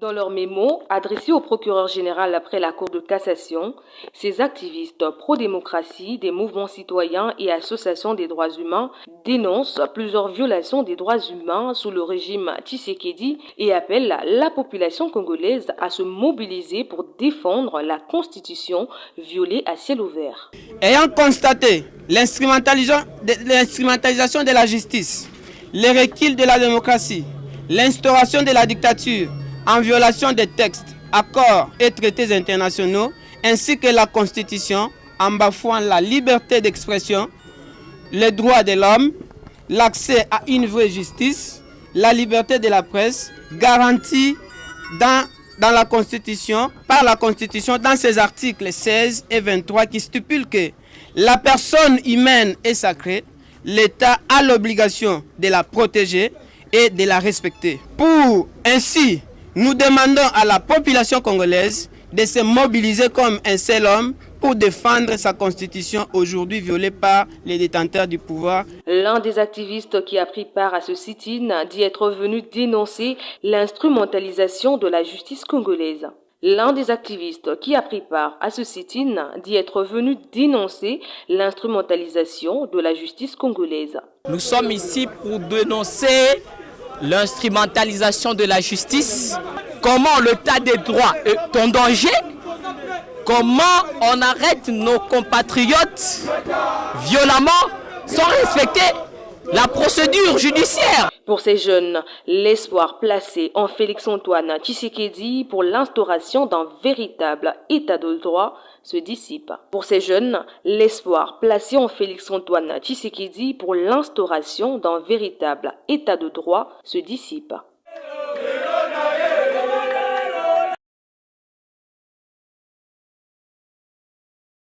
Dans leur mémo, adressé au procureur général après la Cour de cassation, ces activistes pro-démocratie, des mouvements citoyens et associations des droits humains dénoncent plusieurs violations des droits humains sous le régime Tshisekedi et appellent la population congolaise à se mobiliser pour défendre la Constitution violée à ciel ouvert. Ayant constaté l'instrumentalisation de la justice, les reculs de la démocratie, l'instauration de la dictature, en violation des textes, accords et traités internationaux, ainsi que la Constitution, en bafouant la liberté d'expression, les droits de l'homme, l'accès à une vraie justice, la liberté de la presse, garantie dans la Constitution, par la Constitution, dans ses articles 16 et 23 qui stipulent que la personne humaine est sacrée, l'État a l'obligation de la protéger et de la respecter. Pour ainsi, nous demandons à la population congolaise de se mobiliser comme un seul homme pour défendre sa constitution aujourd'hui violée par les détenteurs du pouvoir. L'un des activistes qui a pris part à ce sit-in dit être venu dénoncer l'instrumentalisation de la justice congolaise. L'un des activistes qui a pris part à ce sit-in dit être venu dénoncer l'instrumentalisation de la justice congolaise. Nous sommes ici pour dénoncer l'instrumentalisation de la justice, comment l'état des droits est en danger, comment on arrête nos compatriotes violemment sans respecter la procédure judiciaire. Pour ces jeunes, l'espoir placé en Félix-Antoine Tshisekedi pour l'instauration d'un véritable état de droit se dissipe. Pour ces jeunes, l'espoir placé en Félix-Antoine Tshisekedi pour l'instauration d'un véritable état de droit se dissipe.